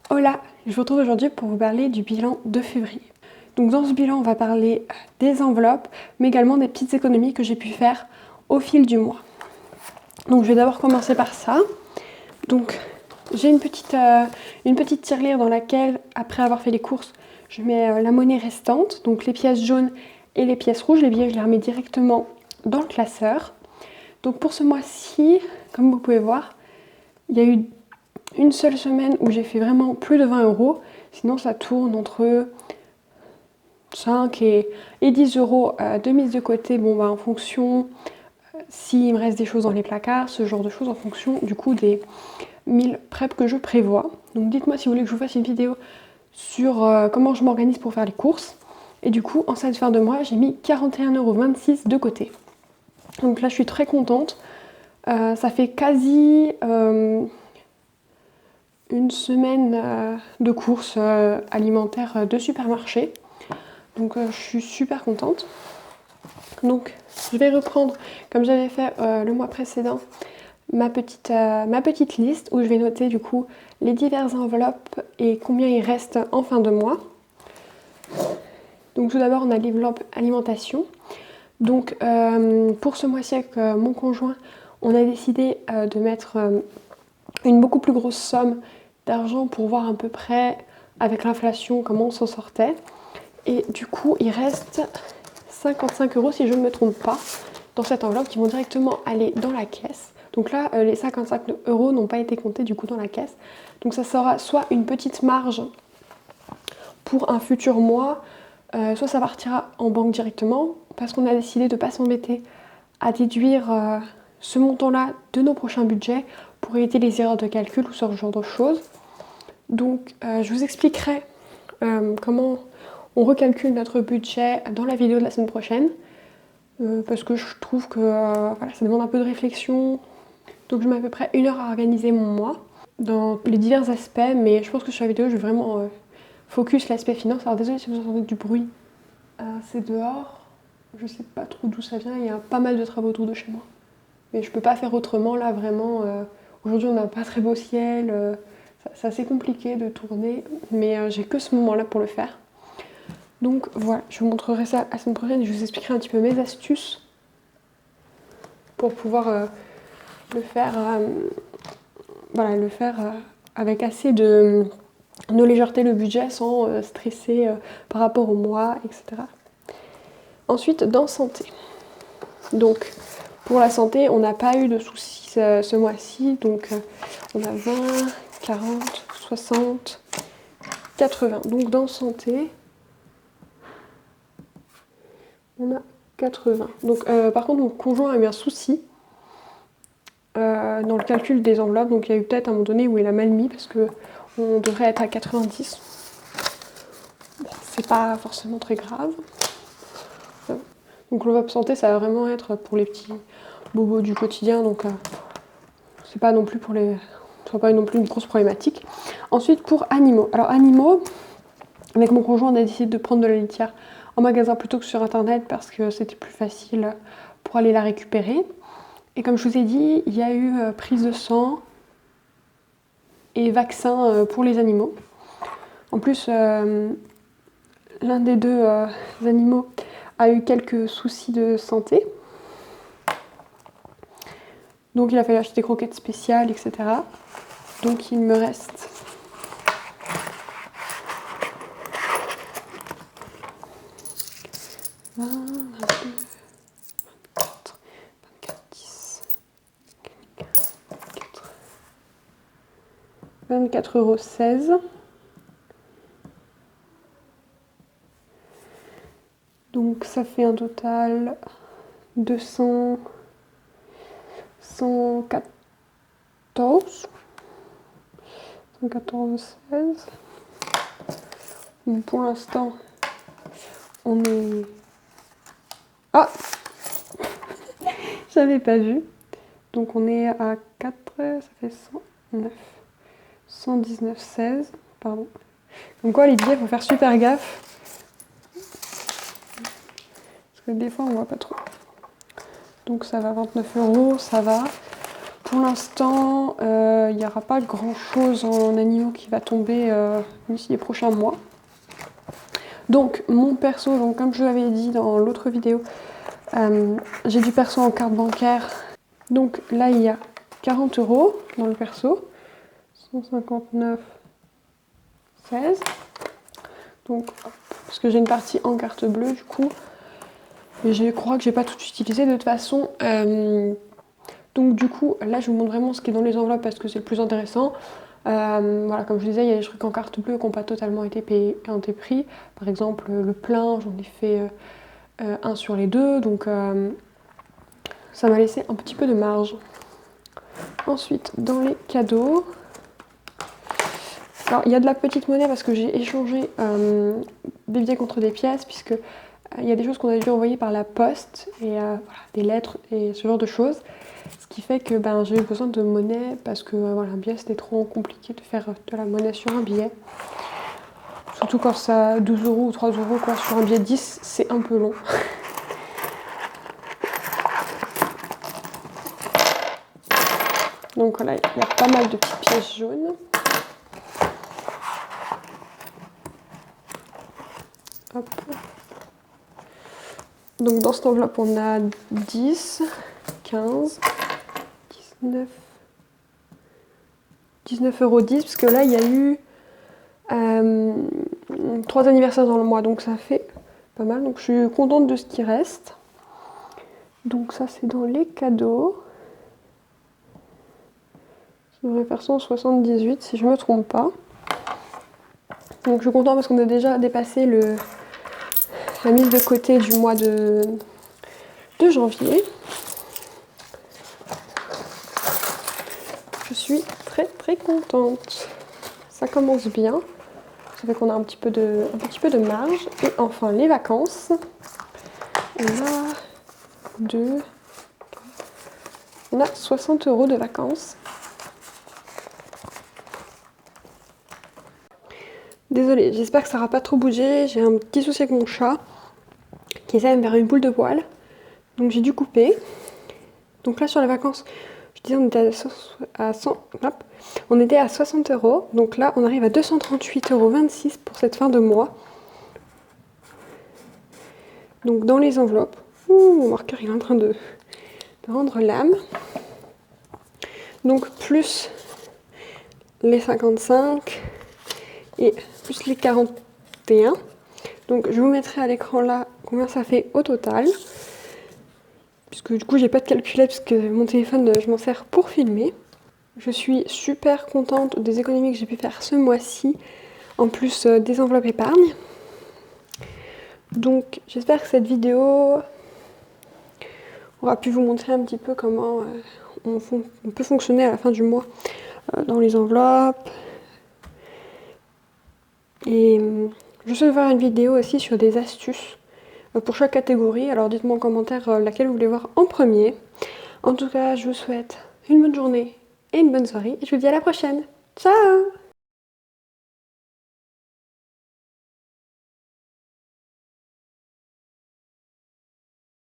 Hola, je vous retrouve aujourd'hui pour vous parler du bilan de février. Donc dans ce bilan, on va parler des enveloppes, mais également des petites économies que j'ai pu faire au fil du mois. Donc je vais d'abord commencer par ça. Donc j'ai une petite tirelire dans laquelle, après avoir fait les courses, je mets la monnaie restante, donc les pièces jaunes et les pièces rouges. Les billets, je les remets directement dans le classeur. Donc pour ce mois-ci, comme vous pouvez voir, il y a eu une seule semaine où j'ai fait vraiment plus de 20 euros. Sinon, ça tourne entre 5 et 10 euros de mise de côté. Bon, en fonction, s'il me reste des choses dans les placards, ce genre de choses, en fonction du coup des 1000 prep que je prévois. Donc dites-moi si vous voulez que je vous fasse une vidéo sur comment je m'organise pour faire les courses. Et du coup, en cette fin de mois, j'ai mis 41,26 € de côté. Donc là, je suis très contente. Ça fait quasi une semaine de courses alimentaires de supermarché. Donc je suis super contente. Donc je vais reprendre, comme j'avais fait le mois précédent, ma petite liste où je vais noter du coup les diverses enveloppes et combien il reste en fin de mois. Donc tout d'abord on a l'enveloppe alimentation. Donc pour ce mois-ci avec mon conjoint, on a décidé de mettre une beaucoup plus grosse somme d'argent pour voir à peu près avec l'inflation comment on s'en sortait. Et du coup il reste 55 € si je ne me trompe pas dans cette enveloppe qui vont directement aller dans la caisse. Donc là les 55 € n'ont pas été comptés du coup dans la caisse. Donc ça sera soit une petite marge pour un futur mois, soit ça partira en banque directement parce qu'on a décidé de ne pas s'embêter à déduire ce montant-là de nos prochains budgets pour éviter les erreurs de calcul ou ce genre de choses. Donc je vous expliquerai comment on recalcule notre budget dans la vidéo de la semaine prochaine parce que je trouve que voilà, ça demande un peu de réflexion. Donc je mets à peu près 1 heure à organiser mon mois dans les divers aspects, mais je pense que sur la vidéo je vais vraiment focus l'aspect finance. Alors désolé si vous entendez du bruit, c'est dehors, je sais pas trop d'où ça vient, il y a pas mal de travaux autour de chez moi. Mais je peux pas faire autrement là vraiment. Aujourd'hui on n'a pas très beau ciel, c'est assez compliqué de tourner, mais j'ai que ce moment-là pour le faire. Donc voilà, je vous montrerai ça la semaine prochaine et je vous expliquerai un petit peu mes astuces pour pouvoir le faire, avec assez de légèreté le budget sans stresser par rapport au mois, etc. Ensuite, dans santé. Donc pour la santé, on n'a pas eu de soucis ce mois-ci, donc on a 20, 40, 60, 80. Donc dans santé, on a 80. Donc par contre, mon conjoint a eu un souci dans le calcul des enveloppes. Donc il y a eu peut-être un moment donné où il a mal mis parce qu'on devrait être à 90. Bon, c'est pas forcément très grave. Donc l'enveloppe santé, ça va vraiment être pour les petits bobos du quotidien. Donc c'est pas non plus pas non plus une grosse problématique. Ensuite pour animaux. Alors animaux, avec mon conjoint, on a décidé de prendre de la litière en magasin plutôt que sur internet parce que c'était plus facile pour aller la récupérer. Et comme je vous ai dit, il y a eu prise de sang et vaccin pour les animaux. En plus, l'un des deux animaux a eu quelques soucis de santé. Donc il a fallu acheter des croquettes spéciales, etc. Donc il me reste 20, 22, 24, 10, 24,16 €. Donc ça fait un total de 114, 114,16. Donc pour l'instant, on est... Ah j'avais pas vu. Donc on est à 4, ça fait 109, 119,16, pardon. Donc quoi, les billets, il faut faire super gaffe. Parce que des fois, on voit pas trop. Donc ça va, 29 €, ça va. pour l'instant, il n'y aura pas grand chose en animaux qui va tomber d'ici les prochains mois. Donc mon perso, donc, comme je l'avais dit dans l'autre vidéo, j'ai du perso en carte bancaire. Donc là il y a 40 € dans le perso. 159, 16. Donc, parce que j'ai une partie en carte bleue du coup. Et je crois que j'ai pas tout utilisé de toute façon. Donc du coup, là je vous montre vraiment ce qui est dans les enveloppes parce que c'est le plus intéressant. Voilà, comme je disais, il y a des trucs en carte bleue qui n'ont pas totalement été pris. Par exemple, le plein, j'en ai fait un sur les deux, donc ça m'a laissé un petit peu de marge. Ensuite, dans les cadeaux, alors il y a de la petite monnaie parce que j'ai échangé des billets contre des pièces, puisque il y a des choses qu'on a dû envoyer par la poste, et voilà, des lettres et ce genre de choses. Ce qui fait que j'ai eu besoin de monnaie parce que voilà, un billet c'était trop compliqué de faire de la monnaie sur un billet. Surtout quand ça 12 € ou 3 € quoi, sur un billet 10, c'est un peu long. Donc voilà, il y a pas mal de petites pièces jaunes. Hop. Donc dans cette enveloppe, on a 10, 15, 19, 19,10 €, parce que là, il y a eu 3 anniversaires dans le mois, donc ça fait pas mal. Donc je suis contente de ce qui reste. Donc ça, c'est dans les cadeaux. Ça devrait faire 178 si je ne me trompe pas. Donc je suis contente parce qu'on a déjà dépassé la mise de côté du mois de janvier. Je suis très contente. Ça commence bien. Ça fait qu'on a un petit peu de marge. Et enfin les vacances. On a 60 € de vacances. Désolée, j'espère que ça n'aura pas trop bougé. J'ai un petit souci avec mon chat qui essaie de me faire une boule de poil. Donc j'ai dû couper. Donc là sur les vacances, je disais on était à 100, hop, on était à 60 €. Donc là on arrive à 238,26 € pour cette fin de mois. Donc dans les enveloppes, mon marqueur il est en train de rendre l'âme. Donc plus les 55 et plus les 41. Donc je vous mettrai à l'écran là combien ça fait au total. Puisque du coup j'ai pas de calculette parce que mon téléphone je m'en sers pour filmer. Je suis super contente des économies que j'ai pu faire ce mois-ci, en plus des enveloppes épargne. Donc j'espère que cette vidéo aura pu vous montrer un petit peu comment on peut fonctionner à la fin du mois dans les enveloppes. Et je souhaite faire une vidéo aussi sur des astuces pour chaque catégorie. Alors dites-moi en commentaire laquelle vous voulez voir en premier. En tout cas, je vous souhaite une bonne journée et une bonne soirée. Et je vous dis à la prochaine. Ciao!